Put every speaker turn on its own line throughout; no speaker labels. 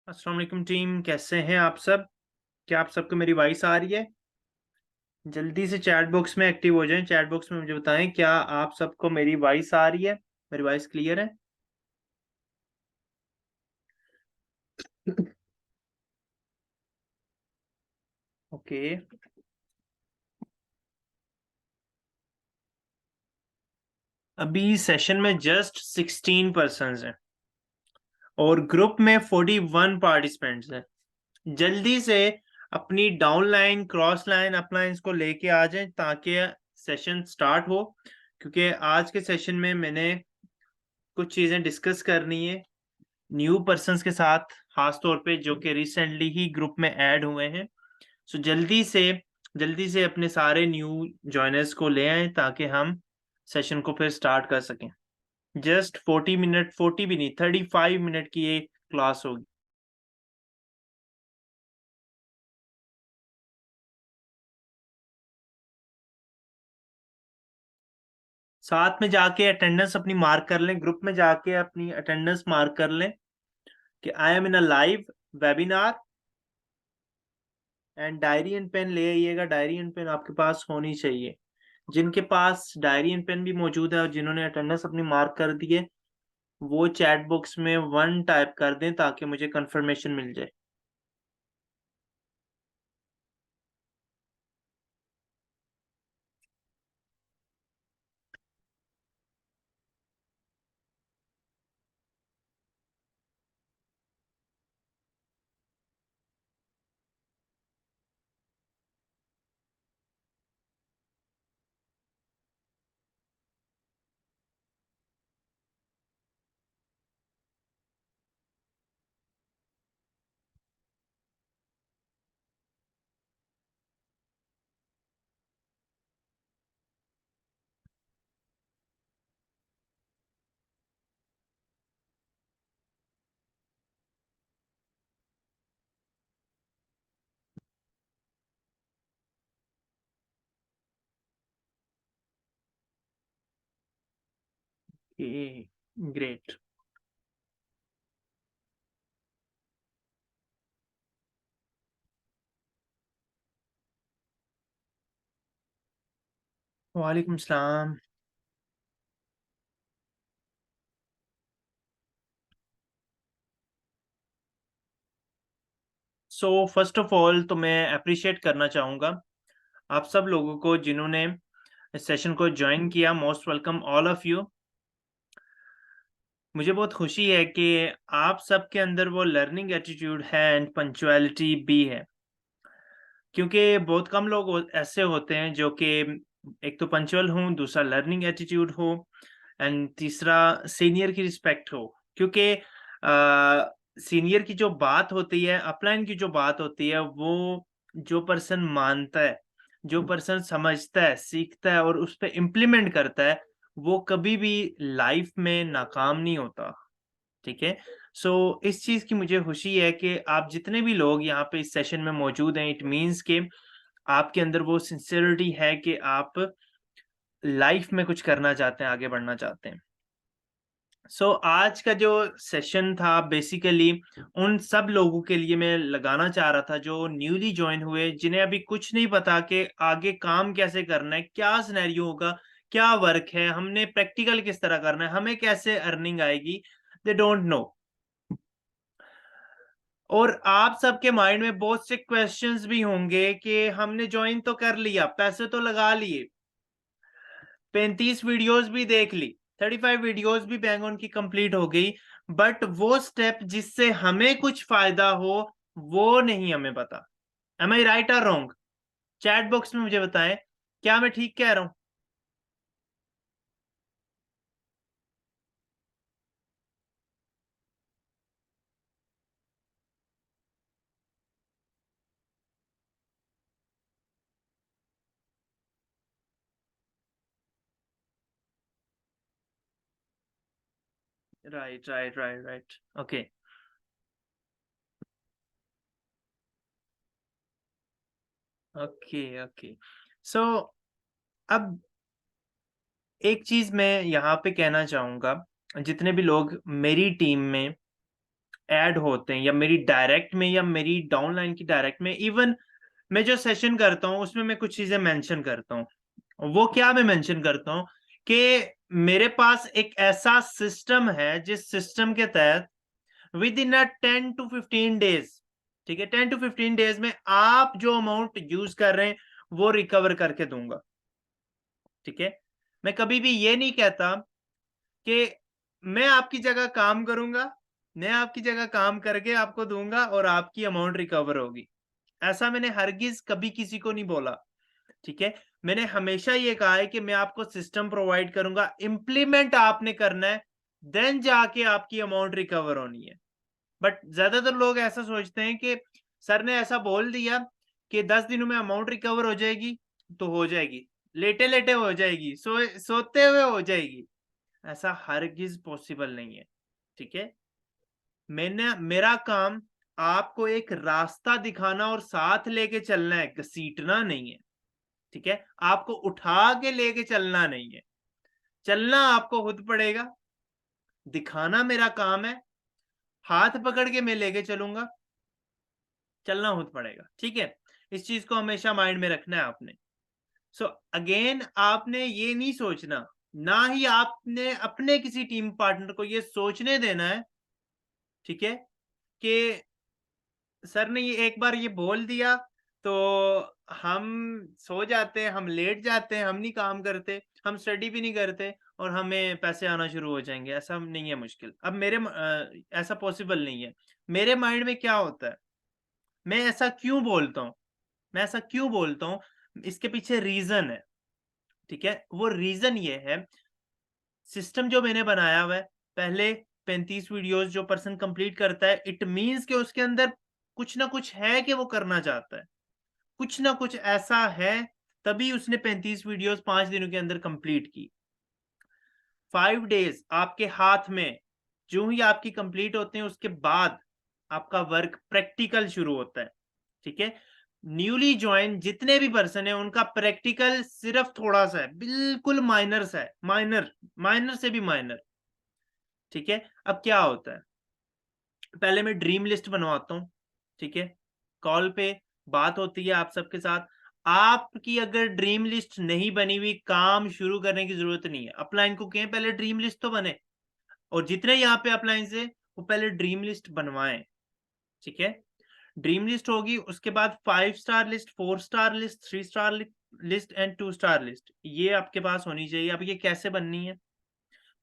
अस्सलाम वालेकुम टीम, कैसे हैं आप सब? क्या आप सबको मेरी वॉइस आ रही है? जल्दी से चैट बॉक्स में एक्टिव हो जाएं। चैट बॉक्स में मुझे बताएं, क्या आप सबको मेरी वॉइस आ रही है? मेरी वॉइस क्लियर है? ओके। अभी सेशन में जस्ट 16 पर्सन हैं और ग्रुप में 41 पार्टिसिपेंट्स हैं। जल्दी से अपनी down line, cross line, up lines को लेके आ जाएं ताकि सेशन स्टार्ट हो, क्योंकि आज के सेशन में मैंने कुछ चीज़ें डिस्कस करनी है न्यू पर्सन्स के साथ, खास तौर पे जो कि रिसेंटली ही ग्रुप में ऐड हुए हैं। सो जल्दी से अपने सारे न्यू जॉइनर्स को ले आएं ताकि हम सेशन को फिर स्टार्ट कर सकें। जस्ट 40 मिनट, 40 भी नहीं, 35 मिनट की ये क्लास होगी। साथ में जाके अटेंडेंस अपनी मार्क कर लें, ग्रुप में जाके अपनी अटेंडेंस मार्क कर लें कि I am in a live webinar. And diary and pen ले आइएगा, डायरी एंड पेन आपके पास होनी चाहिए। जिनके पास डायरी एंड पेन भी मौजूद है और जिन्होंने अटेंडेंस अपनी मार्क कर दी है, वो चैट बॉक्स में 1 टाइप कर दें ताकि मुझे कंफर्मेशन मिल जाए। ग्रेट। वालेकुम सलाम। सो फर्स्ट ऑफ ऑल तो मैं अप्रिशिएट करना चाहूँगा आप सब लोगों को जिन्होंने इस सेशन को ज्वाइन किया। Most welcome all of you. मुझे बहुत खुशी है कि आप सबके अंदर वो लर्निंग एटीट्यूड है एंड पंक्चुअलिटी भी है, क्योंकि बहुत कम लोग ऐसे होते हैं जो कि एक तो पंक्चुअल हों, दूसरा लर्निंग एटीट्यूड हो एंड तीसरा सीनियर की रिस्पेक्ट हो। क्योंकि सीनियर की जो बात होती है, अपलाइन की जो बात होती है, वो जो पर्सन मानता है, जो पर्सन समझता है, सीखता है और उस पे इम्प्लीमेंट करता है, वो कभी भी लाइफ में नाकाम नहीं होता। ठीक है? सो इस चीज़ की मुझे खुशी है कि आप जितने भी लोग यहाँ पे इस सेशन में मौजूद हैं, इट मीन्स कि आपके अंदर वो सिंसियरिटी है कि आप लाइफ में कुछ करना चाहते हैं, आगे बढ़ना चाहते हैं। आज का जो सेशन था बेसिकली उन सब लोगों के लिए मैं लगाना चाह रहा था जो न्यूली जॉइन हुए, जिन्हें अभी कुछ नहीं पता कि आगे काम कैसे करना है, क्या सिनेरियो होगा, क्या वर्क है, हमने प्रैक्टिकल किस तरह करना है, हमें कैसे अर्निंग आएगी, दे डोंट नो। और आप सबके माइंड में बहुत से क्वेश्चंस भी होंगे कि हमने जॉइन तो कर लिया, पैसे तो लगा लिए, 35 वीडियोस भी देख ली, 35 वीडियोस भी बैंग ऑन की कंप्लीट हो गई, बट वो स्टेप जिससे हमें कुछ फायदा हो, वो नहीं हमें पता। एम आई राइट और रॉन्ग? चैट बॉक्स में मुझे बताएं, क्या मैं ठीक कह रहा हूँ? Right, right, right, right. Okay, okay, okay. So अब एक चीज मैं यहाँ पे कहना चाहूंगा, जितने भी लोग मेरी टीम में ऐड होते हैं, या मेरी डायरेक्ट में या मेरी डाउनलाइन की डायरेक्ट में, इवन मैं जो सेशन करता हूँ उसमें मैं कुछ चीजें मेंशन करता हूँ। वो क्या मैं मेंशन करता हूँ कि मेरे पास एक ऐसा सिस्टम है जिस सिस्टम के तहत विद इन 10 to 15 डेज, ठीक है, 10 to 15 डेज में आप जो अमाउंट यूज कर रहे हैं वो रिकवर करके दूंगा। ठीक है, मैं कभी भी ये नहीं कहता कि मैं आपकी जगह काम करूंगा, मैं आपकी जगह काम करके आपको दूंगा और आपकी अमाउंट रिकवर होगी। ऐसा मैंने हरगिज कभी किसी को नहीं बोला। ठीक है, मैंने हमेशा ये कहा है कि मैं आपको सिस्टम प्रोवाइड करूंगा, इम्प्लीमेंट आपने करना है, देन जाके आपकी अमाउंट रिकवर होनी है। बट ज्यादातर लोग ऐसा सोचते हैं कि सर ने ऐसा बोल दिया कि 10 दिनों में अमाउंट रिकवर हो जाएगी, तो हो जाएगी, लेटे लेटे हो जाएगी, सोते हुए हो जाएगी। ऐसा हरगिज पॉसिबल नहीं है। ठीक है, मेरा काम आपको एक रास्ता दिखाना और साथ लेके चलना है, घसीटना नहीं है। ठीक है, आपको उठा के लेके चलना नहीं है, चलना आपको खुद पड़ेगा, दिखाना मेरा काम है, हाथ पकड़ के मैं लेके चलूंगा, चलना खुद पड़ेगा। ठीक है, इस चीज को हमेशा माइंड में रखना है आपने। सो अगेन आपने ये नहीं सोचना, ना ही आपने अपने किसी टीम पार्टनर को ये सोचने देना है, ठीक है, कि सर ने ये एक बार ये बोल दिया तो हम सो जाते हैं, हम लेट जाते हैं, हम नहीं काम करते, हम स्टडी भी नहीं करते और हमें पैसे आना शुरू हो जाएंगे। ऐसा नहीं है मुश्किल। अब ऐसा पॉसिबल नहीं है। मेरे माइंड में क्या होता है, मैं ऐसा क्यों बोलता हूँ, मैं ऐसा क्यों बोलता हूँ, इसके पीछे रीजन है। ठीक है, वो रीजन ये है, सिस्टम जो मैंने बनाया हुआ है, पहले 35 वीडियोस जो पर्सन कंप्लीट करता है, इट मीन्स कि उसके अंदर कुछ ना कुछ है कि वो करना चाहता है, कुछ ना कुछ ऐसा है, तभी उसने 35 वीडियोस 5 दिनों के अंदर कंप्लीट की। 5 डेज आपके हाथ में, जो ही आपकी कंप्लीट होते हैं उसके बाद आपका वर्क प्रैक्टिकल शुरू होता है। ठीक है, न्यूली ज्वाइन जितने भी पर्सन है उनका प्रैक्टिकल सिर्फ थोड़ा सा है, बिल्कुल माइनर सा है, माइनर, माइनर से भी माइनर। ठीक है, अब क्या होता है, पहले मैं ड्रीम लिस्ट बनवाता हूँ। ठीक है, कॉल पे बात होती है आप सबके साथ। आपकी अगर ड्रीम लिस्ट नहीं बनी हुई, काम शुरू करने की जरूरत नहीं है। अपलाइन को कहें पहले ड्रीम लिस्ट तो बने, और जितने यहाँ पे अपलाइन से वो पहले ड्रीम लिस्ट बनवाएं। ठीक है, ड्रीम लिस्ट होगी, उसके बाद 5 star list, 4 star list, 3 star list and 2 star list, ये आपके पास होनी चाहिए। अब ये कैसे बननी है,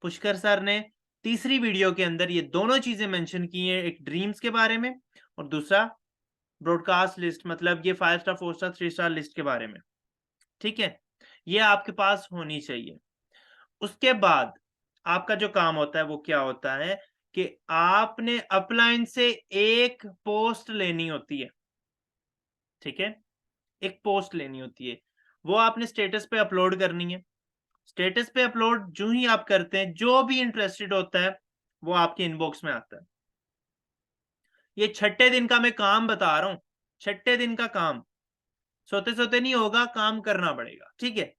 पुष्कर सर ने तीसरी वीडियो के अंदर ये दोनों चीजें मेंशन की हैं, एक ड्रीम्स के बारे में और दूसरा ब्रॉडकास्ट लिस्ट, मतलब ये 5 स्टार, 4 स्टार, 3 स्टार लिस्ट के बारे में। ठीक है, ये आपके पास होनी चाहिए। उसके बाद आपका जो काम होता है वो क्या होता है कि आपने अपलाइन से एक पोस्ट लेनी होती है। ठीक है, एक पोस्ट लेनी होती है, वो आपने स्टेटस पे अपलोड करनी है। स्टेटस पे अपलोड जो ही आप करते हैं, जो भी इंटरेस्टेड होता है वो आपके इनबॉक्स में आता है। ये छठे दिन का मैं काम बता रहा हूं, छठे दिन का काम, सोते सोते नहीं होगा, काम करना पड़ेगा। ठीक है,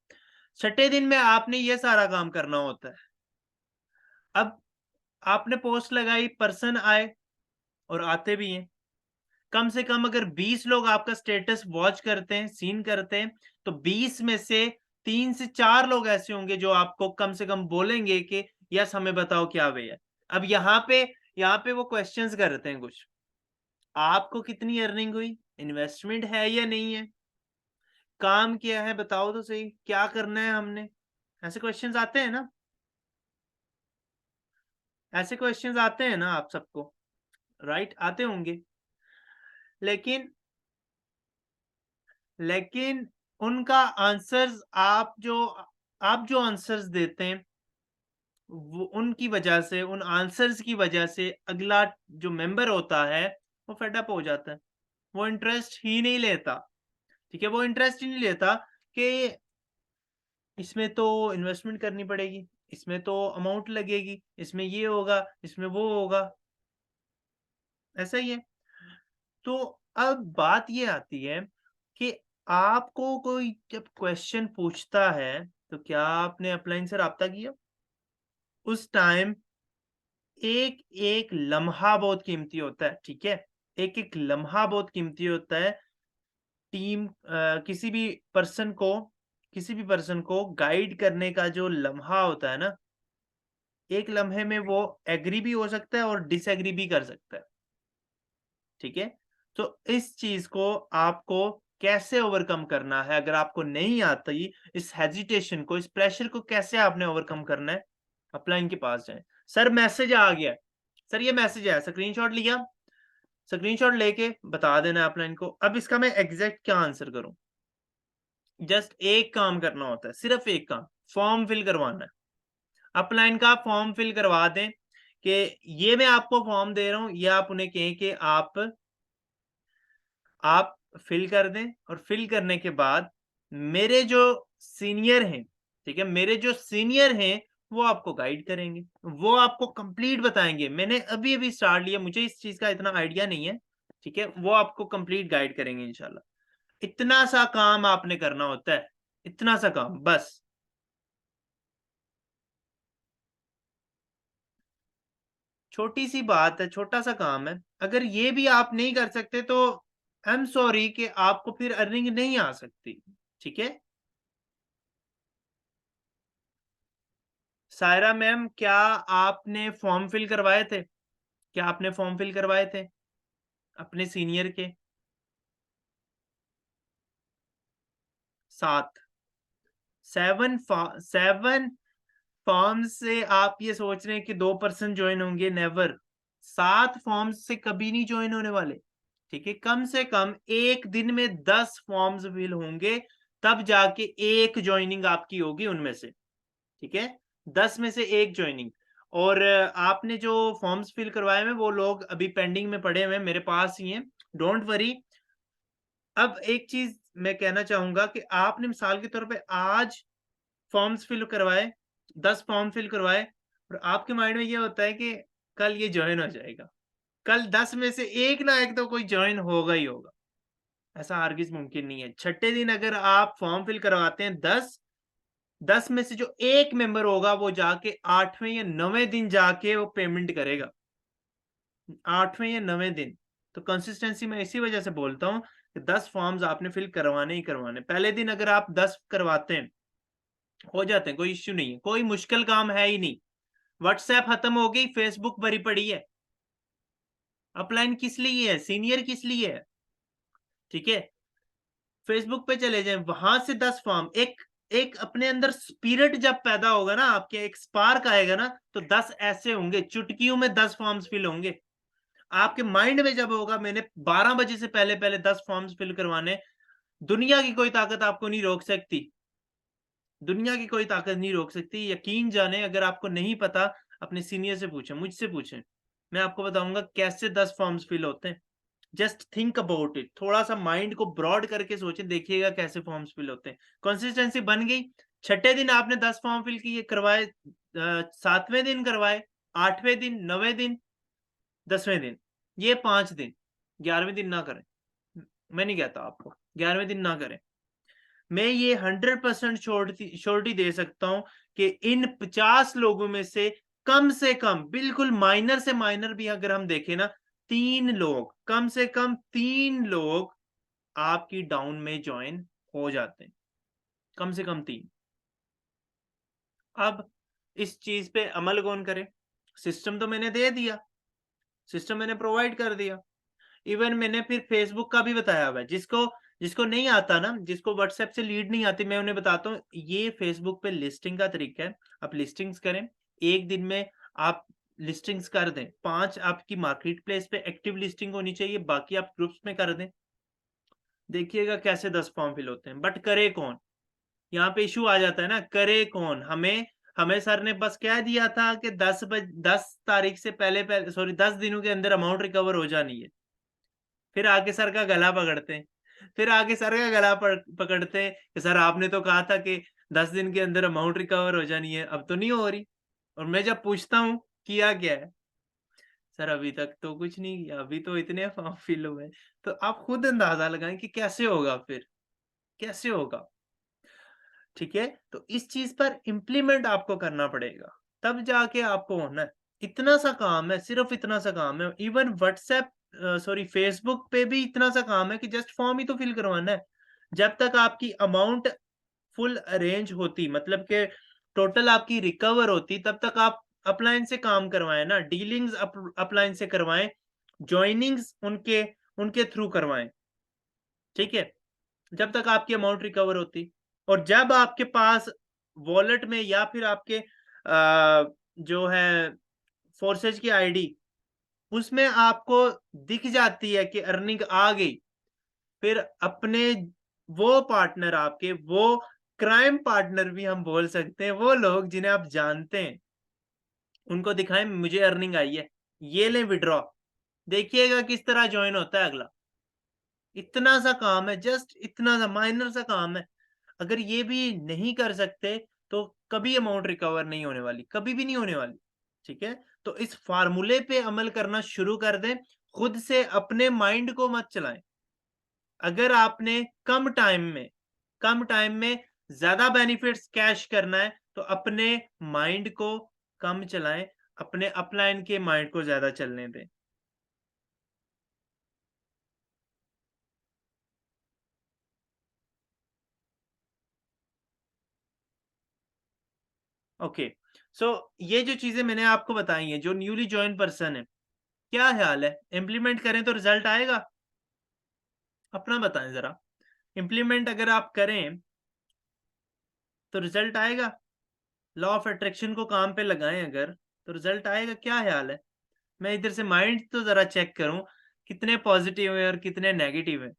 छठे दिन में आपने ये सारा काम करना होता है। अब आपने पोस्ट लगाई, पर्सन आए और आते भी हैं, कम से कम अगर 20 लोग आपका स्टेटस वॉच करते हैं, सीन करते हैं, तो 20 में से 3 से 4 लोग ऐसे होंगे जो आपको कम से कम बोलेंगे कि यस हमें बताओ क्या वे है। अब यहाँ पे वो क्वेश्चंस करते हैं कुछ, आपको कितनी अर्निंग हुई, इन्वेस्टमेंट है या नहीं है, काम क्या है बताओ तो सही, क्या करना है हमने, ऐसे क्वेश्चंस आते हैं ना, ऐसे क्वेश्चंस आते हैं ना आप सबको, राइट, आते होंगे। लेकिन लेकिन उनका आंसर्स, आप जो आंसर्स देते हैं वो उनकी वजह से, उन आंसर्स की वजह से अगला जो मेंबर होता है वो फेड अप हो जाता है, वो इंटरेस्ट ही नहीं लेता। ठीक है, वो इंटरेस्ट ही नहीं लेता कि इसमें तो इन्वेस्टमेंट करनी पड़ेगी, इसमें तो अमाउंट लगेगी, इसमें ये होगा, इसमें वो होगा, ऐसा ही है। तो अब बात ये आती है कि आपको कोई जब क्वेश्चन पूछता है तो क्या आपने अपलाइन से राब्ता किया उस टाइम, एक-एक लम्हा बहुत कीमती होता है, ठीक है? एक-एक लम्हा बहुत कीमती होता है। किसी भी किसी भी पर्सन को गाइड करने का जो लम्हा होता है ना, एक लम्हे में वो एग्री भी हो सकता है और डिसएग्री भी कर सकता है, ठीक है? तो इस चीज़ को आपको कैसे ओवरकम करना है, अगर आपको नहीं आती इस हेजिटेशन को, इस प्रेशर को कैसे आपने ओवरकम करना है, अपलाइन के पास जाएँ। सर मैसेज आ गया है, सर ये मैसेज आया, स्क्रीनशॉट लिया? स्क्रीनशॉट लेके बता देना है अपलाइन को। अब इसका मैं एग्ज़ैक्ट क्या आंसर करूँ? जस्ट एक काम करना होता है, सिर्फ़ एक काम, फॉर्म फिल करवाना है। अपलाइन का फॉर्म फिल करवा दें कि ये मैं आपको फॉर्म दे रहा हूँ, ये आप उन्हें कहें कि आप फिल कर दें और फिल करने के बाद मेरे जो सीनियर हैं, ठीक है? मेरे जो सीनियर हैं, वो आपको गाइड करेंगे। वो आपको कंप्लीट बताएँगे। मैंने अभी-अभी स्टार्ट लिया, मुझे इस चीज़ का इतना आइडिया नहीं है, ठीक है? वो आपको कंप्लीट गाइड करेंगे इंशाल्लाह। इतना सा काम आपने करना होता है, इतना सा काम बस। छोटी-सी बात है, छोटा-सा काम है। अगर ये भी आप नहीं कर सकते तो आई एम सॉरी कि आपको फिर अर्निंग नहीं आ सकती, ठीक है? सायरा मैम, क्या आपने फॉर्म फिल करवाए थे? क्या आपने फॉर्म फिल करवाए थे अपने सीनियर के? 7 7 फॉर्म्स से आप ये सोच रहे हैं कि 2 पर्सन जॉइन होंगे, नेवर। 7 फॉर्म्स से कभी नहीं जॉइन होने वाले, ठीक है? कम से कम 1 दिन में 10 फॉर्म्स फिल होंगे, तब जाके 1 जॉइनिंग आपकी होगी उनमें से, ठीक है? 10 में से 1 जॉइनिंग। और आपने जो फॉर्म्स फिल करवाए हैं, वो लोग अभी पेंडिंग में पड़े हुए हैं, मेरे पास ही हैं, डोंट वरी। अब एक चीज़ मैं कहना चाहूँगा कि आपने मिसाल के तौर पे आज फॉर्म्स फिल करवाए, 10 फॉर्म फिल करवाए और आपके माइंड में ये होता है कि कल ये जॉइन हो जाएगा। कल 10 में से 1 ना 1 तो कोई जॉइन होगा ही होगा। ऐसा हरगिज़ मुमकिन नहीं है। छठे दिन अगर आप फॉर्म फिल करवाते हैं 10, 10 में से जो 1 मेंबर होगा वो जाके 8वें या 9वें दिन जाके वो पेमेंट करेगा। 8वें या 9वें दिन। तो कंसिस्टेंसी मैं इसी वजह से बोलता हूँ कि 10 फॉर्म्स आपने फिल करवाने ही करवाने। पहले दिन अगर आप 10 करवाते हैं, हो जाते हैं, कोई इश्यू नहीं है, कोई मुश्किल काम है ही नहीं। व्हाट्सऐप खत्म हो गई, फेसबुक भरी पड़ी है। अपलाइन किस लिए है? सीनियर किस लिए है? ठीक है? फेसबुक पे चले जाएँ, वहाँ से 10 फॉर्म एक एक अपने अंदर स्पिरिट जब पैदा होगा ना, आपके एक स्पार्क आएगा ना, तो 10 ऐसे होंगे, चुटकियों में 10 फॉर्म्स फिल होंगे। आपके माइंड में जब होगा मैंने 12 बजे से पहले-पहले 10 फॉर्म्स फिल करवाने, दुनिया की कोई ताकत आपको नहीं रोक सकती। दुनिया की कोई ताकत नहीं रोक सकती। यकीन जानें, अगर आपको नहीं पता, अपने सीनियर से पूछें, मुझसे पूछें। मैं आपको बताऊँगा कैसे 10 फॉर्म्स फिल होते हैं। जस्ट थिंक अबाउट इट, थोड़ा-सा माइंड को ब्रॉड करके सोचें, देखिएगा कैसे फॉर्म्स फिल होते हैं। कंसिस्टेंसी बन गई, छठे दिन आपने 10 फॉर्म फिल किए, करवाए, 7वें दिन करवाए, 8वें दिन, 9वें दिन, 10वें दिन, ये 5 दिन, 11वें दिन ना करें। मैं नहीं कहता आपको, 11वें दिन ना करें। मैं ये 100% श्योरिटी दे सकता हूँ कि इन 50 लोगों में से कम, बिल्कुल माइनर से माइनर भी अगर हम देखें ना, 3 लोग, कम से कम 3 लोग आपकी डाउन में जॉइन हो जाते हैं। कम से कम 3। अब इस चीज़ पे अमल कौन करे? सिस्टम तो मैंने दे दिया, सिस्टम मैंने प्रोवाइड कर दिया। इवन मैंने फिर फेसबुक का भी बताया हुआ है। जिसको जिसको नहीं आता ना, जिसको व्हाट्सएप से लीड नहीं आती, मैं उन्हें बताता हूँ, ये फेसबुक पे लिस्टिंग का तरीका है। आप लिस्टिंग्स करें, 1 दिन में आप लिस्टिंग्स कर दें। 5 आपकी मार्केट प्लेस पे एक्टिव लिस्टिंग होनी चाहिए, बाकी आप ग्रुप्स में कर दें। देखिएगा कैसे 10 फॉर्म फिल होते हैं। बट करे कौन? यहाँ पे इश्यू आ जाता है ना, करे कौन? हमें हमें सर ने बस कह दिया था कि 10 तारीख से पहले-पहले, सॉरी, 10 दिनों के अंदर अमाउंट रिकवर हो जानी है। फिर आके सर का गला पकड़ते हैं। फिर आके सर का गला पकड़ते हैं कि सर आपने तो कहा था कि 10 दिन के अंदर अमाउंट रिकवर हो जानी है, अब तो नहीं हो रही। और मैं जब पूछता हूँ, किया क्या है? सर अभी तक तो कुछ नहीं किया, अभी तो इतने फॉर्म फिल हुए हैं। तो आप खुद अंदाज़ा लगाएँ कि कैसे होगा फिर? कैसे होगा? ठीक है? तो इस चीज़ पर इम्प्लीमेंट आपको करना पड़ेगा, तब जाके आपको होना है। इतना सा काम है, सिर्फ इतना सा काम है। इवन व्हाट्सएप सॉरी फेसबुक पे भी इतना सा काम है कि जस्ट फॉर्म ही तो फिल करवाना है। जब तक आपकी अमाउंट फुल अरेंज होती, मतलब कि टोटल आपकी रिकवर होती, तब तक आप अपलाइन से काम करवाएँ ना, डीलिंग्स अपलाइन से करवाएँ, जॉइनिंग्स उनके उनके थ्रू करवाएँ, ठीक है? जब तक आपकी अमाउंट रिकवर होती, और जब आपके पास वॉलेट में या फिर आपके जो है फोर्सेज की आईडी, उसमें आपको दिख जाती है कि अर्निंग आ गई, फिर अपने वो पार्टनर आपके, वो क्राइम पार्टनर भी हम बोल सकते हैं, वो लोग जिन्हें आप जानते हैं, उनको दिखाएँ मुझे अर्निंग आई है, ये लें विथड्रॉ। देखिएगा किस तरह जॉइन होता है अगला। इतना सा काम है, जस्ट इतना सा माइनर सा काम है। अगर ये भी नहीं कर सकते, तो कभी अमाउंट रिकवर नहीं होने वाली, कभी भी नहीं होने वाली, ठीक है? तो इस फ़ॉर्मूले पे अमल करना शुरू कर दें, खुद से अपने माइंड को मत चलाएँ। अगर आपने कम टाइम में ज़्यादा बेनिफिट्स कैश करना है, तो अपने माइंड को कम चलाएँ, अपने अपलाइन के माइंड को ज़्यादा चलने दें। ओके, सो ये जो चीज़ें मैंने आपको बताई हैं, जो न्यूली जॉइन पर्सन है, क्या ख़्याल है? इम्प्लीमेंट करें तो रिज़ल्ट आएगा? अपना बताएँ ज़रा। इम्प्लीमेंट अगर आप करें, तो रिज़ल्ट आएगा? लॉ ऑफ अट्रैक्शन को काम पे लगाएँ अगर, तो रिज़ल्ट आएगा, क्या ख़्याल है? मैं इधर से माइंड तो ज़रा चेक करूँ, कितने पॉज़िटिव हैं और कितने नेगेटिव हैं।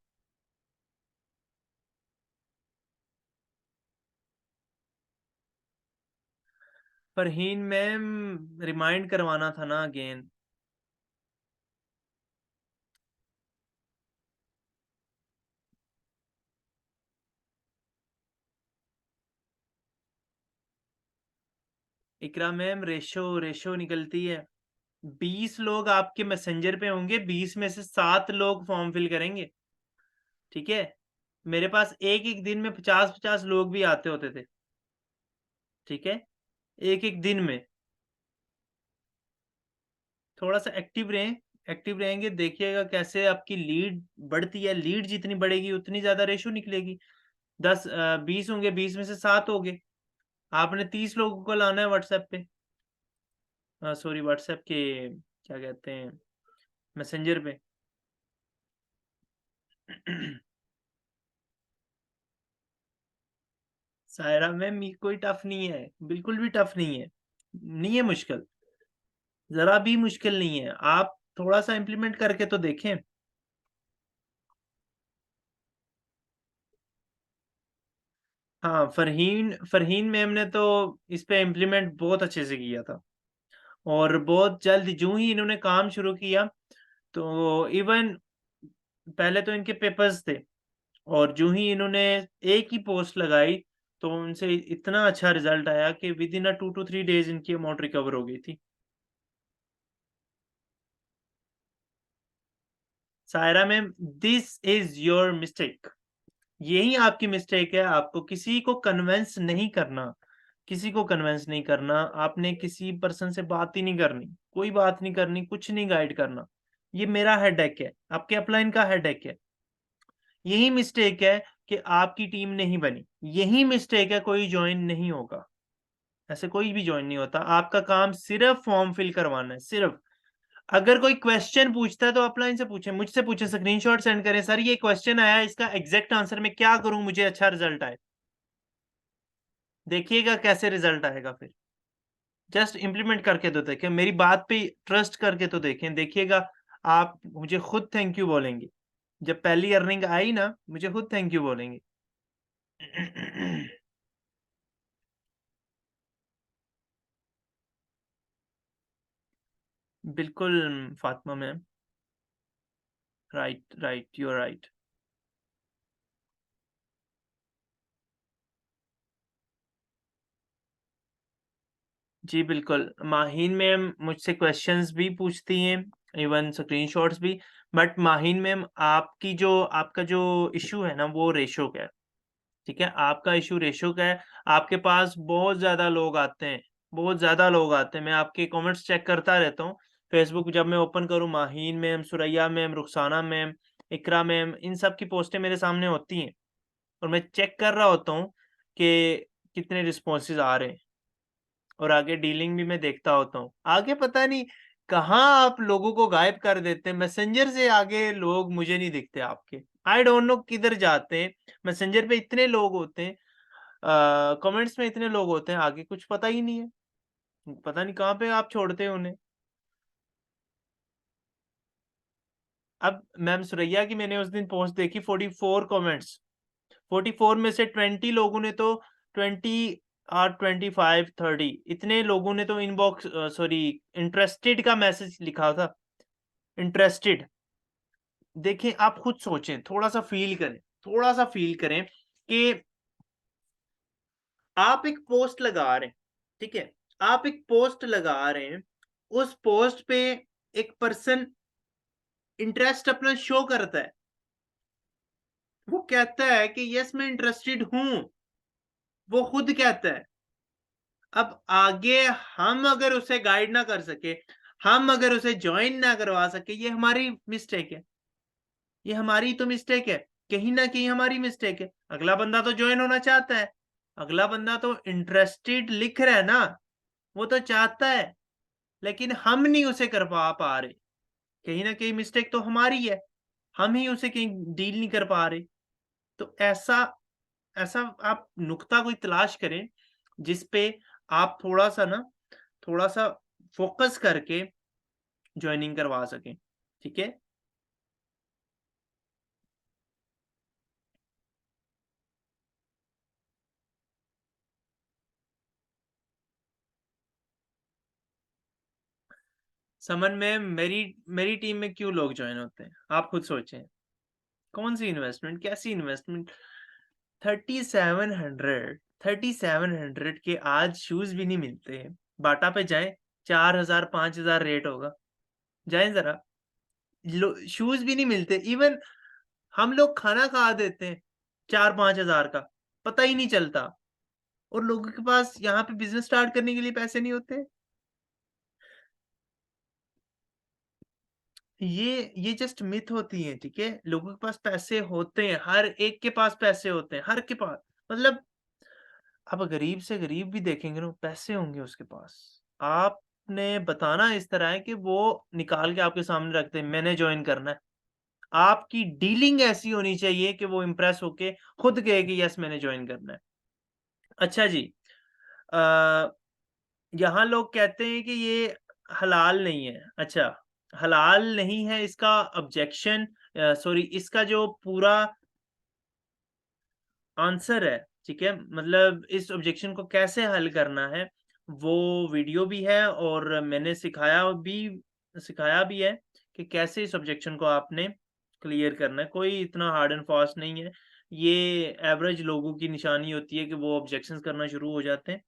फरहीन मैम, रिमाइंड करवाना था ना अगेन। इकरा मैम, रेशो निकलती है। 20 लोग आपके मैसेंजर पे होंगे, 20 में से 7 लोग फॉर्म फिल करेंगे, ठीक है? मेरे पास एक-एक दिन में 50-50 लोग भी आते होते थे, ठीक है? एक-एक दिन में। थोड़ा-सा एक्टिव रहेंगे, देखिएगा कैसे आपकी लीड बढ़ती है। लीड जितनी बढ़ेगी उतनी ज़्यादा रेशो निकलेगी। 20 होंगे, 20 में से 7 हो गए। आपने 30 लोगों को लाना है व्हाट्सएप पे, सॉरी व्हाट्सएप के क्या कहते हैं, मैसेंजर पे। सायरा मैम, ये कोई टफ नहीं है, बिल्कुल भी टफ नहीं है। नहीं है मुश्किल, ज़रा भी मुश्किल नहीं है। आप थोड़ा-सा इम्प्लीमेंट करके तो देखें। हाँ, फरहीन मैम ने तो इस पे इम्प्लीमेंट बहुत अच्छे से किया था, और बहुत जल्द जूँ ही इन्होंने काम शुरू किया, तो इवन पहले तो इनके पेपर्स थे, और जूँ ही इन्होंने एक ही पोस्ट लगाई, तो उनसे इतना अच्छा रिज़ल्ट आया कि विदिन 2 टू 3 डेज़ इनकी अमाउंट रिकवर हो गई थी। Saira ma'am, this is your mistake. यही आपकी मिस्टेक है, आपको किसी को कन्विंस नहीं करना, किसी को कन्विंस नहीं करना, आपने किसी पर्सन से बात ही नहीं करनी, कोई बात नहीं करनी, कुछ नहीं गाइड करना। ये मेरा हेडेक है, आपके अपलाइन का हेडेक है। यही मिस्टेक है कि आपकी टीम नहीं बनी, यही मिस्टेक है कोई जॉइन नहीं होगा, ऐसे कोई भी जॉइन नहीं होता। आपका काम सिर्फ़ फॉर्म फिल करवाना है, सिर्फ़। अगर कोई क्वेश्चन पूछता है तो अपलाइन से पूछें, मुझसे पूछें, स्क्रीनशॉट सेंड करें, सर ये क्वेश्चन आया है, इसका एग्ज़ैक्ट आंसर मैं क्या करूँ मुझे अच्छा रिज़ल्ट आए? देखिएगा कैसे रिज़ल्ट आएगा फिर। जस्ट इम्प्लीमेंट करके तो देखें, मेरी बात पे ट्रस्ट करके तो देखें, देखिएगा आप मुझे खुद थैंक यू बोलेंगे। जब पहली अर्निंग आई ना, मुझे खुद थैंक यू बोलेंगे। बिल्कुल Fatima ma'am, right, right, you are right. जी, बिल्कुल। माहीन मैम मुझसे क्वेश्चंस भी पूछती हैं, इवन स्क्रीनशॉट्स भी। बट माहीन मैम, आपका जो इश्यू है ना, वो रेशो का है, ठीक है? आपका इश्यू रेशो का है। आपके पास बहुत ज़्यादा लोग आते हैं, बहुत ज़्यादा लोग आते हैं, मैं आपके कमेंट्स चेक करता रहता हूँ। फ़ेसबुक जब मैं ओपन करूँ, Maheen ma'am, Suraiya ma'am, Rukhsana ma'am, Iqra ma'am, इन सब की पोस्टें मेरे सामने होती हैं और मैं चेक कर रहा होता हूँ कि कितने रिस्पॉन्सेज़ आ रहे हैं और आगे डीलिंग भी मैं देखता होता हूँ। आगे पता नहीं कहाँ आप लोगों को गायब कर देते हैं, मैसेंजर से आगे लोग मुझे नहीं दिखते आपके। आई डोंट नो किधर जाते हैं, मैसेंजर पे इतने लोग होते हैं, कमेंट्स में इतने लोग होते हैं, आगे कुछ पता ही नहीं है। पता नहीं कहाँ पे आप छोड़ते हैं उन्हें। अब मैम सुरैया की मैंने उस दिन पोस्ट देखी, 44 कमेंट्स, 44 में से 20 लोगों ने तो 20 और 25, 30 इतने लोगों ने तो इनबॉक्स सॉरी इंटरेस्टेड का मैसेज लिखा था, इंटरेस्टेड। देखें आप खुद सोचें, थोड़ा-सा फ़ील करें कि आप एक पोस्ट लगा रहे हैं, ठीक है? आप एक पोस्ट लगा रहे हैं, उस पोस्ट पे एक पर्सन इंटरेस्ट अपना शो करता है। वो कहता है कि यस मैं इंटरेस्टेड हूँ, वो खुद कहता है। अब आगे हम अगर उसे गाइड ना कर सके, हम अगर उसे जॉइन ना करवा सके, ये हमारी मिस्टेक है। ये हमारी तो मिस्टेक है, कहीं न कहीं हमारी मिस्टेक है। अगला बंदा तो जॉइन होना चाहता है, अगला बंदा तो इंटरेस्टेड लिख रहा है ना, वो तो चाहता है, लेकिन हम नहीं उसे करवा पा रहे। कहीं न कहीं मिस्टेक तो हमारी है, हम ही उसे कहीं डील नहीं कर पा रहे। तो ऐसा ऐसा आप नुक्ता कोई तलाश करें, जिस पे आप थोड़ा-सा ना थोड़ा-सा फ़ोकस करके जॉइनिंग करवा सकें, ठीक है? समन में मेरी मेरी टीम में क्यों लोग जॉइन होते हैं? आप खुद सोचें। कौन-सी इन्वेस्टमेंट, कैसी इन्वेस्टमेंट? 3700 3700 के आज शूज़ भी नहीं मिलते हैं। बाटा पे जाएँ, 4000 5000 रेट होगा। जाएँ ज़रा, लो शूज़ भी नहीं मिलते। इवन हम लोग खाना खा देते हैं 4-5 हज़ार का, पता ही नहीं चलता और लोगों के पास यहाँ पे बिज़नेस स्टार्ट करने के लिए पैसे नहीं होते। ये जस्ट मिथ होती है, ठीक है? लोगों के पास पैसे होते हैं, हर एक के पास पैसे होते हैं, हर के पास मतलब आप गरीब से गरीब भी देखेंगे ना, पैसे होंगे उसके पास। आपने बताना इस तरह है कि वो निकाल के आपके सामने रख दे, मैंने जॉइन करना है। आपकी डीलिंग ऐसी होनी चाहिए कि वो इम्प्रेस होके खुद कहे कि यस मैंने जॉइन करना है। अच्छा जी, अ, यहाँ लोग कहते हैं कि ये हलाल नहीं है। अच्छा, हलाल नहीं है इसका ऑब्जेक्शन सॉरी इसका जो पूरा आंसर है, ठीक है? मतलब इस ऑब्जेक्शन को कैसे हल करना है, वो वीडियो भी है और मैंने सिखाया भी है कि कैसे इस ऑब्जेक्शन को आपने क्लियर करना है। कोई इतना हार्ड एंड फास्ट नहीं है। ये एवरेज लोगों की निशानी होती है कि वो ऑब्जेक्शंस करना शुरू हो जाते हैं,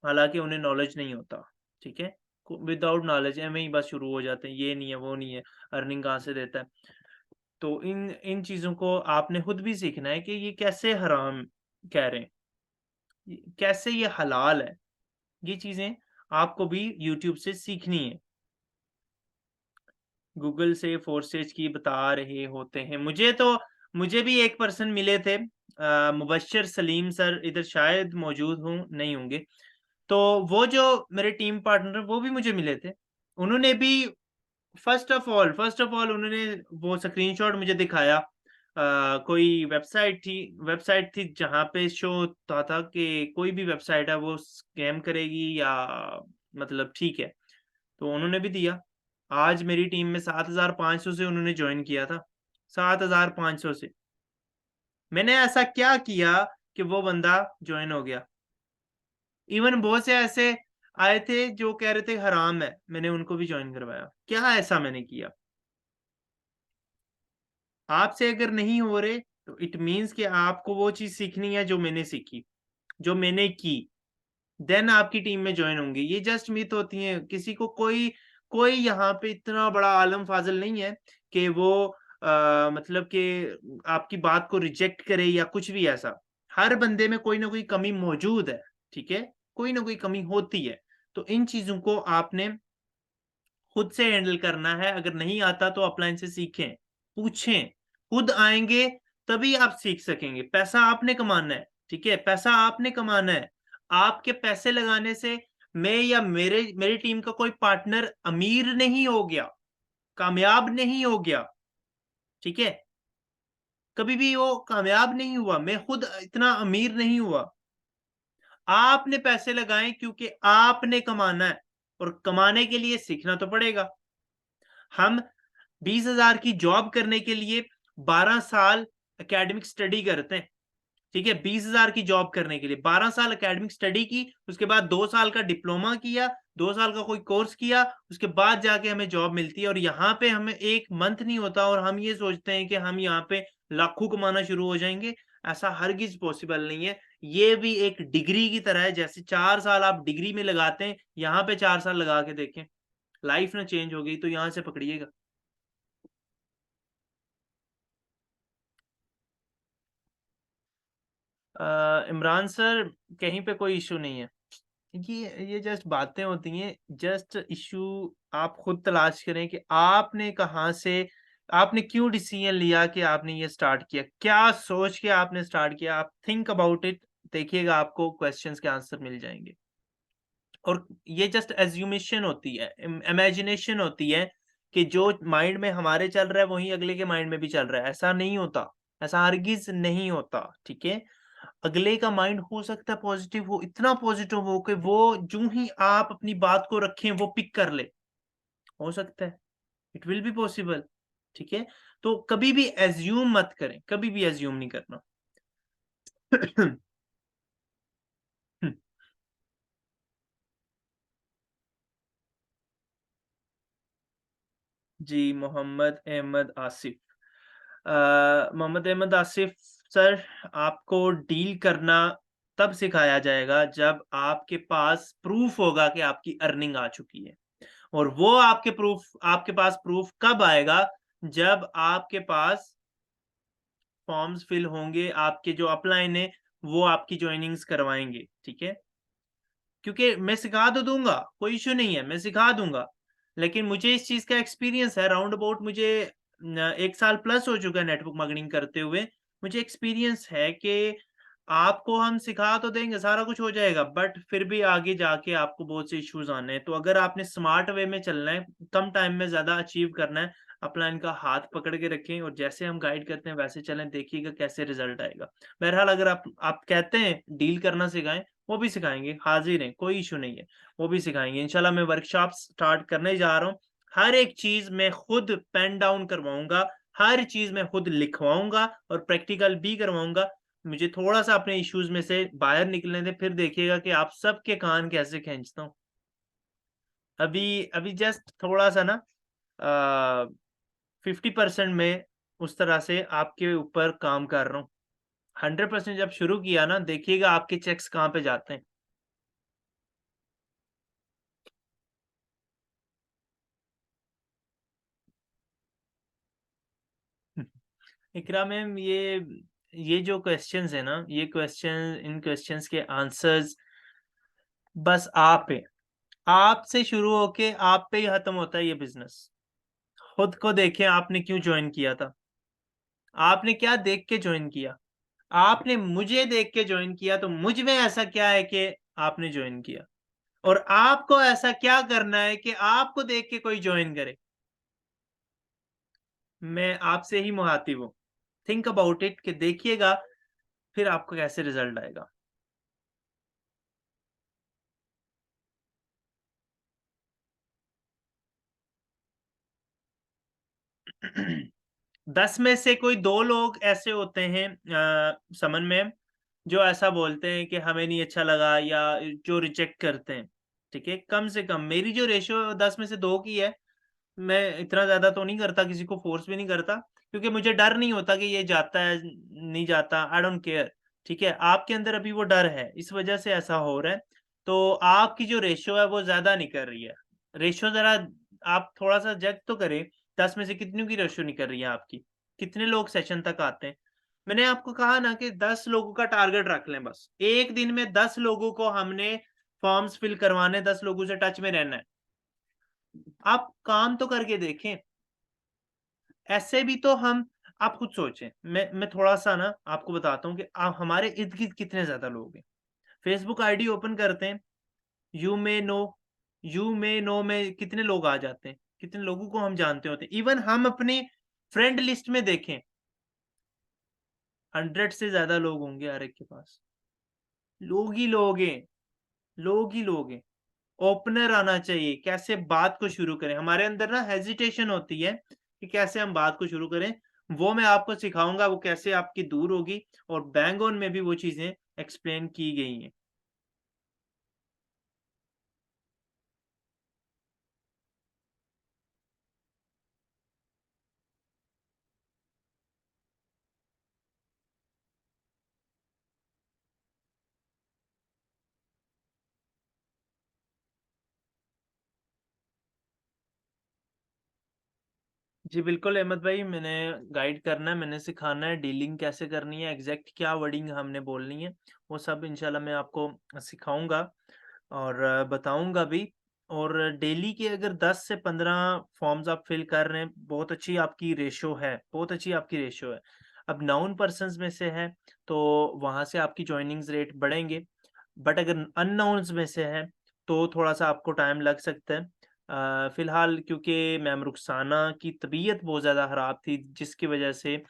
हालाँकि उन्हें नॉलेज नहीं होता, ठीक है? को विदाउट नॉलेज एवें ही बस शुरू हो जाते हैं, ये नहीं है, वो नहीं है, अर्निंग कहाँ से देता है? तो इन इन चीज़ों को आपने खुद भी सीखना है कि ये कैसे हराम कह रहे हैं, कैसे ये हलाल है। ये चीज़ें आपको भी यूट्यूब से सीखनी है। गूगल से फोर्सेज की बता रहे होते हैं। मुझे भी एक पर्सन मिले थे मुबश्शिर सलीम सर इधर शायद मौजूद हों, नहीं होंगे। तो वो जो मेरे टीम पार्टनर वो भी मुझे मिले थे। उन्होंने भी फ़र्स्ट ऑफ़ ऑल उन्होंने वो स्क्रीनशॉट मुझे दिखाया। कोई वेबसाइट थी जहाँ पे शो होता था कि कोई भी वेबसाइट है वो स्कैम करेगी या मतलब ठीक है, तो उन्होंने भी दिया। आज मेरी टीम में 7500 से उन्होंने जॉइन किया था, 7500 से। मैंने ऐसा क्या किया कि वो बंदा जॉइन हो गया? इवन बहुत से ऐसे आए थे जो कह रहे थे हराम है, मैंने उनको भी जॉइन करवाया। क्या ऐसा मैंने किया? आपसे अगर नहीं हो रहे तो इट मीन्स कि आपको वो चीज़ सीखनी है जो मैंने सीखी, जो मैंने की, देन आपकी टीम में जॉइन होंगे। ये जस्ट मिथ होती हैं, किसी को कोई कोई यहाँ पे इतना बड़ा आलम फाज़िल नहीं है कि वो मतलब कि आपकी बात को रिजेक्ट करे या कुछ भी ऐसा। हर बंदे में कोई ना कोई कमी मौजूद है, ठीक है? कोई ना कोई कमी होती है। तो इन चीज़ों को आपने खुद से हैंडल करना है। अगर नहीं आता तो अपलाइन से सीखें, पूछें, खुद आएँगे तभी आप सीख सकेंगे। पैसा आपने कमाना है, ठीक है? पैसा आपने कमाना है। आपके पैसे लगाने से मैं या मेरी टीम का कोई पार्टनर अमीर नहीं हो गया, कामयाब नहीं हो गया, ठीक है? कभी भी वो कामयाब नहीं हुआ, मैं खुद इतना अमीर नहीं हुआ। आपने पैसे लगाए क्योंकि आपने कमाना है और कमाने के लिए सीखना तो पड़ेगा। हम 20,000 की जॉब करने के लिए 12 साल एकेडमिक स्टडी करते हैं, ठीक है? 20,000 की जॉब करने के लिए 12 साल एकेडमिक स्टडी की, उसके बाद 2 साल का डिप्लोमा किया, 2 साल का कोई कोर्स किया, उसके बाद जाके हमें जॉब मिलती है और यहाँ पे हमें 1 मंथ नहीं होता और हम ये सोचते हैं कि हम यहाँ पे लाखों कमाना शुरू हो जाएँगे, ऐसा हरगिज़ पॉसिबल नहीं है। ये भी एक डिग्री की तरह है, जैसे 4 साल आप डिग्री में लगाते हैं, यहाँ पे 4 साल लगा के देखें, लाइफ ना चेंज हो गई तो यहाँ से पकड़िएगा। इमरान सर, कहीं पे कोई इश्यू नहीं है। ये जस्ट बातें होती हैं, जस्ट इश्यू आप खुद तलाश करें कि आपने कहाँ से, आपने क्यों डिसीजन लिया कि आपने ये स्टार्ट किया? क्या सोच के आपने स्टार्ट किया? आप थिंक अबाउट इट, देखिएगा आपको क्वेश्चंस के आंसर मिल जाएँगे। और ये जस्ट अज़्यूमेशन होती है, इमेजिनेशन होती है कि जो माइंड में हमारे चल रहा है, वही अगले के माइंड में भी चल रहा है। ऐसा नहीं होता, ऐसा हरगिज़ नहीं होता, ठीक है? अगले का माइंड हो सकता है पॉजिटिव हो, इतना पॉजिटिव हो कि वो जूँ ही आप अपनी बात को रखें, वो पिक कर ले। हो सकता है, इट विल बी पॉसिबल, ठीक है? तो कभी भी अज़्यूम मत करें, कभी भी अज़्यूम नहीं करना। जी, मोहम्मद अहमद आसिफ। मोहम्मद अहमद आसिफ सर, आपको डील करना तब सिखाया जाएगा जब आपके पास प्रूफ़ होगा कि आपकी अर्निंग आ चुकी है। और वो आपके पास प्रूफ़ कब आएगा? जब आपके पास फॉर्म्स फिल होंगे, आपके जो अपलाइन है, वो आपकी जॉइनिंग्स करवाएँगे, ठीक है? क्योंकि मैं सिखा तो दूँगा, कोई इश्यू नहीं है, मैं सिखा दूँगा। लेकिन मुझे इस चीज़ का एक्सपीरियंस है, राउंड अबाउट मुझे 1 साल प्लस हो चुका है नेटवर्क मार्केटिंग करते हुए। मुझे एक्सपीरियंस है कि आपको हम सिखा तो देंगे, सारा कुछ हो जाएगा, बट फिर भी आगे जाके आपको बहुत से इश्यूज़ आने हैं। तो अगर आपने स्मार्ट वे में चलना है, कम टाइम में ज़्यादा अचीव करना है, अपना इनका हाथ पकड़ के रखें और जैसे हम गाइड करते हैं वैसे चलें, देखिएगा कैसे रिज़ल्ट आएगा। बहरहाल अगर आप कहते हैं डील करना सिखाएँ, वो भी सिखाएँगे, हाज़िर हैं, कोई इश्यू नहीं है, वो भी सिखाएँगे। इंशाल्लाह मैं वर्कशॉप्स स्टार्ट करने जा रहा हूँ। हर एक चीज़ मैं खुद पेन डाउन करवाऊँगा, हर चीज़ मैं खुद लिखवाऊँगा और प्रैक्टिकल भी करवाऊँगा। मुझे थोड़ा-सा अपने इश्यूज़ में से बाहर निकलने दें, फिर देखिएगा कि आप सबके कान कैसे खींचता हूँ। अभी अभी जस्ट थोड़ा-सा ना 50% में उस तरह से आपके ऊपर काम कर रहा हूँ। 100% जब शुरू किया ना, देखिएगा आपके चेक्स कहाँ पे जाते हैं। इकरा मैम, ये जो क्वेश्चंस है ना, ये क्वेश्चन इन क्वेश्चंस के आंसर्स बस आप हैं। आपसे शुरू होके आप पे ही खत्म होता है ये बिज़नेस। खुद को देखें, आपने क्यों जॉइन किया था? आपने क्या देख के जॉइन किया? आपने मुझे देख के जॉइन किया, तो मुझ में ऐसा क्या है कि आपने जॉइन किया? और आपको ऐसा क्या करना है कि आपको देख के कोई जॉइन करे? मैं आपसे ही मुखातिब हूँ। थिंक अबाउट इट कि देखिएगा फिर आपको कैसे रिज़ल्ट आएगा। 10 में से कोई 2 लोग ऐसे होते हैं समन में, जो ऐसा बोलते हैं कि हमें नहीं अच्छा लगा या जो रिजेक्ट करते हैं, ठीक है? कम से कम मेरी जो रेशियो 10 में से 2 की है, मैं इतना ज़्यादा तो नहीं करता, किसी को फ़ोर्स भी नहीं करता, क्योंकि मुझे डर नहीं होता कि ये जाता है, नहीं जाता, आई डोंट केयर, ठीक है? आपके अंदर अभी वो डर है, इस वजह से ऐसा हो रहा है। तो आपकी जो रेशियो है, वो ज़्यादा निकल रही है। रेशियो ज़रा आप थोड़ा-सा जज तो करें, 10 में से कितनों की रेशियो निकल रही है आपकी? कितने लोग सेशन तक आते हैं? मैंने आपको कहा ना कि 10 लोगों का टारगेट रख लें बस। 1 दिन में 10 लोगों को हमने फॉर्म्स फिल करवाने, 10 लोगों से टच में रहना है। आप काम तो करके देखें। ऐसे भी तो हम आप खुद सोचें, मैं थोड़ा-सा ना आपको बताता हूँ कि हमारे इर्द-गिर्द कितने ज़्यादा लोग हैं। फेसबुक आईडी ओपन करते हैं, you may know you may know में कितने लोग आ जाते हैं, कितने लोगों को हम जानते होते हैं। इवन हम अपनी फ्रेंड लिस्ट में देखें, 100 से ज़्यादा लोग होंगे हर एक के पास। लोग ही लोग हैं, लोग ही लोग हैं। ओपनर आना चाहिए, कैसे बात को शुरू करें। हमारे अंदर ना हेजिटेशन होती है कि कैसे हम बात को शुरू करें, वो मैं आपको सिखाऊँगा, वो कैसे आपकी दूर होगी और बैंग ऑन में भी वो चीज़ें एक्सप्लेन की गई हैं। जी, बिल्कुल अहमद भाई, मैंने गाइड करना है, मैंने सिखाना है डीलिंग कैसे करनी है, एग्ज़ैक्ट क्या वर्डिंग हमने बोलनी है, वो सब इंशाल्लाह मैं आपको सिखाऊँगा और बताऊँगा भी। और डेली के अगर 10 से 15 फॉर्म्स आप फिल कर रहे हैं, बहुत अच्छी आपकी रेशियो है, बहुत अच्छी आपकी रेशियो है। अब नाउन पर्सन्स में से है, तो वहाँ से आपकी जॉइनिंग्स रेट बढ़ेंगे, बट अगर अननाउन्स में से है, तो थोड़ा-सा आपको टाइम लग सकता है। फ़िलहाल क्योंकि मैम रुखसाना की तबीयत बहुत ज़्यादा ख़राब थी, जिसकी वजह से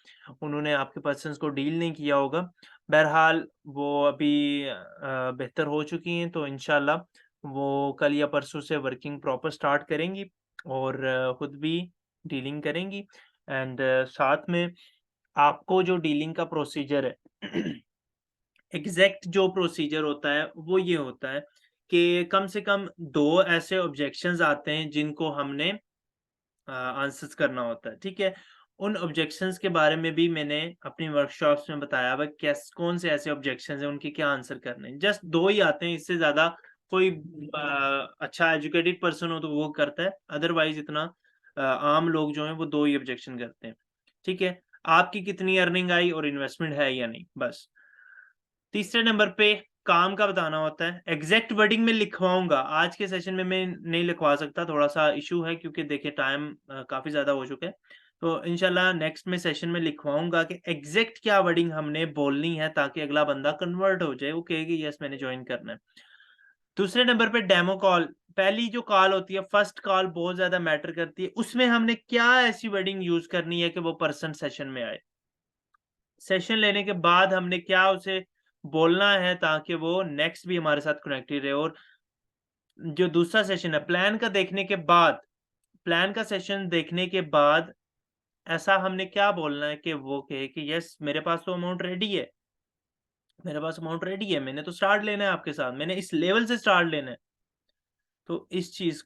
उन्होंने आपके पर्सन्स को डील नहीं किया होगा। बहरहाल वो अभी बेहतर हो चुकी हैं, तो इंशाल्लाह वो कल या परसों से वर्किंग प्रॉपर स्टार्ट करेंगी और खुद भी डीलिंग करेंगी एंड साथ में आपको जो डीलिंग का प्रोसीजर है एग्ज़ैक्ट जो प्रोसीजर होता है, वो ये होता है कि कम से कम 2 ऐसे ऑब्जेक्शंस आते हैं जिनको हमने आंसर्स करना होता है, ठीक है? उन ऑब्जेक्शंस के बारे में भी मैंने अपनी वर्कशॉप्स में बताया हुआ है, कौन से ऐसे ऑब्जेक्शंस हैं, उनके क्या आंसर करने हैं। जस्ट 2 ही आते हैं, इससे ज़्यादा कोई अच्छा एजुकेटेड पर्सन हो तो वो करता है, अदरवाइज़ इतना आम लोग जो हैं वो 2 ही ऑब्जेक्शन करते हैं, ठीक है? आपकी कितनी अर्निंग आई और इन्वेस्टमेंट है या नहीं, बस। तीसरे नंबर पे काम का बताना होता है। एग्ज़ैक्ट वर्डिंग में लिखवाऊँगा, आज के सेशन में मैं नहीं लिखवा सकता, थोड़ा-सा इश्यू है क्योंकि देखिए टाइम काफ़ी ज़्यादा हो चुका है। तो इंशाल्लाह नेक्स्ट में सेशन में लिखवाऊँगा कि एग्ज़ैक्ट क्या वर्डिंग हमने बोलनी है ताकि अगला बंदा कन्वर्ट हो जाए, वो कहे कि यस मैंने जॉइन करना है। दूसरे नंबर पे डेमो कॉल, पहली जो कॉल होती है, फर्स्ट कॉल बहुत ज़्यादा मैटर करती है। उसमें हमने क्या ऐसी वर्डिंग यूज़ करनी है कि वो पर्सन सेशन में आए। सेशन लेने के बाद हमने क्या उसे बोलना है ताकि वो नेक्स्ट भी हमारे साथ कनेक्टेड रहे और जो दूसरा सेशन है प्लान का सेशन देखने के बाद ऐसा हमने क्या बोलना है कि वो कहे कि यस मेरे पास अमाउंट रेडी है, मैंने तो स्टार्ट लेना है आपके साथ, मैंने इस लेवल से स्टार्ट लेना है। तो इस चीज़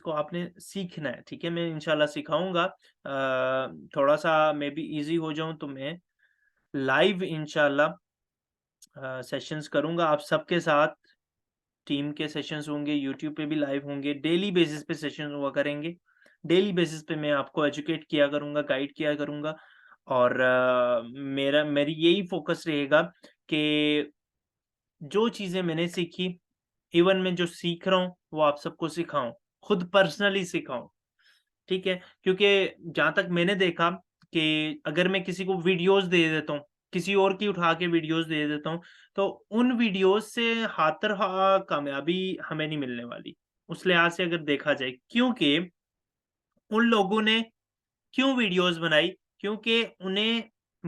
को आपने सीखना है, ठीक है? मैं इंशाल्लाह सिखाऊँगा थोड़ा-सा मे बी ईज़ी हो जाऊँ तो मैं लाइव इंशाल्लाह सेशंस करूँगा आप सबके साथ, टीम के सेशंस होंगे, यूट्यूब पे भी लाइव होंगे, डेली बेसिस पे सेशन हुआ करेंगे। डेली बेसिस पे मैं आपको एजुकेट किया करूँगा, गाइड किया करूँगा और मेरी यही फ़ोकस रहेगा कि जो चीज़ें मैंने सीखी, इवन मैं जो सीख रहा हूँ, वो आप सबको सिखाऊँ, खुद पर्सनली सिखाऊँ। ठीक है? क्योंकि जहाँ तक मैंने देखा कि अगर मैं किसी को वीडियोज़ दे देता हूँ, किसी और की उठा के वीडियोज़ दे देता हूँ, तो उन वीडियोज़ से हातर-हा कामयाबी हमें नहीं मिलने वाली। उस लिहाज़ से अगर देखा जाए क्योंकि उन लोगों ने क्यों वीडियोज़ बनाई? क्योंकि उन्हें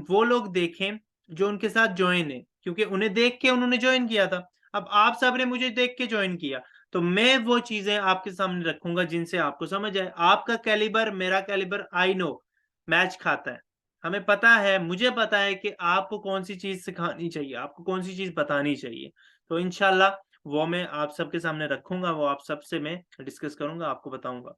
वो लोग देखें जो उनके साथ जॉइन हैं, क्योंकि उन्हें देख के उन्होंने जॉइन किया था। अब आप सब ने मुझे देख के जॉइन किया, तो मैं वो चीज़ें आपके सामने रखूँगा जिनसे आपको समझ आए। आपका कैलिबर, मेरा कैलिबर आई नो मैच खाता है। हमें पता है, मुझे पता है कि आपको कौन-सी चीज़ सिखानी चाहिए, आपको कौन-सी चीज़ बतानी चाहिए। तो इंशाल्लाह वो मैं आप सबके सामने रखूँगा, वो आप सबसे मैं डिस्कस करूँगा, आपको बताऊँगा।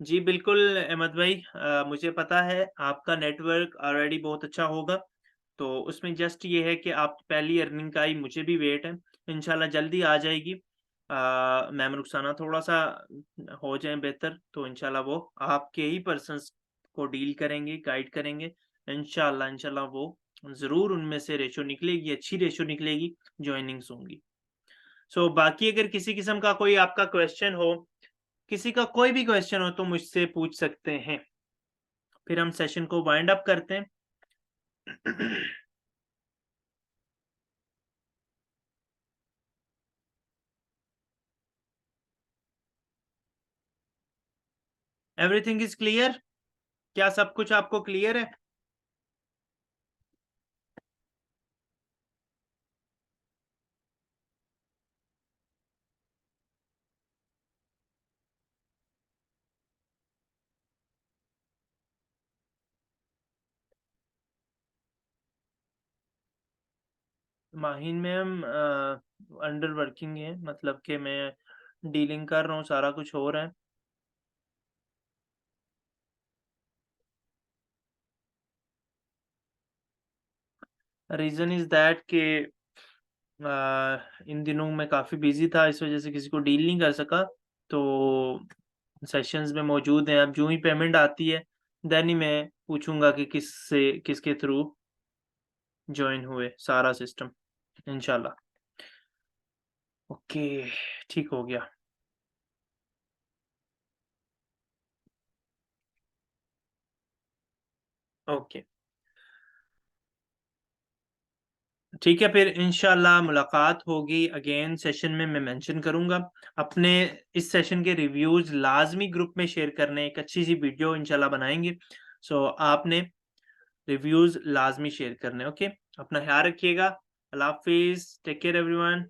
जी, बिल्कुल अहमद भाई मुझे पता है आपका नेटवर्क ऑलरेडी बहुत अच्छा होगा, तो उसमें जस्ट ये है कि आप पहली अर्निंग का ही मुझे भी वेट है, इंशाल्लाह जल्दी आ जाएगी। मैम रुखसाना थोड़ा-सा हो जाएँ बेहतर, तो इंशाल्लाह वो आपके ही पर्सन्स को डील करेंगे, गाइड करेंगे। इंशाल्लाह वो ज़रूर उनमें से रेशो निकलेगी, अच्छी रेशो निकलेगी, जॉइनिंग्स होंगी। सो बाकी अगर किसी किस्म का कोई आपका क्वेश्चन हो, किसी का कोई भी क्वेश्चन हो तो मुझसे पूछ सकते हैं। फिर हम सेशन को वाइंड अप करते हैं। Everything is clear? क्या सब कुछ आपको क्लियर है? माहिन में हम अंडर वर्किंग है, मतलब कि मैं डीलिंग कर रहा हूँ, सारा कुछ हो रहा है। रीज़न इज़ दैट कि इन दिनों मैं काफ़ी बिज़ी था, इस वज़ह से किसी को डील नहीं कर सका। तो सेशंस में मौजूद हैं, अब जो ही पेमेंट आती है, देन ही मैं पूछूँगा कि किसके थ्रू जॉइन हुए सारा सिस्टम, इंशाल्लाह। ओके, ठीक हो गया। ओके, ठीक है, फिर इंशाल्लाह मुलाकात होगी अगेन सेशन में। मैं मेंशन करूँगा। अपने इस सेशन के रिव्यूज़ लाज़मी ग्रुप में शेयर करने, एक अच्छी-सी वीडियो इंशाल्लाह बनाएँगे। सो आपने रिव्यूज़ लाज़मी शेयर करने, ओके? अपना ख़्याल रखिएगा। अल्लाह हाफ़िज़, टेक केयर एवरीवन।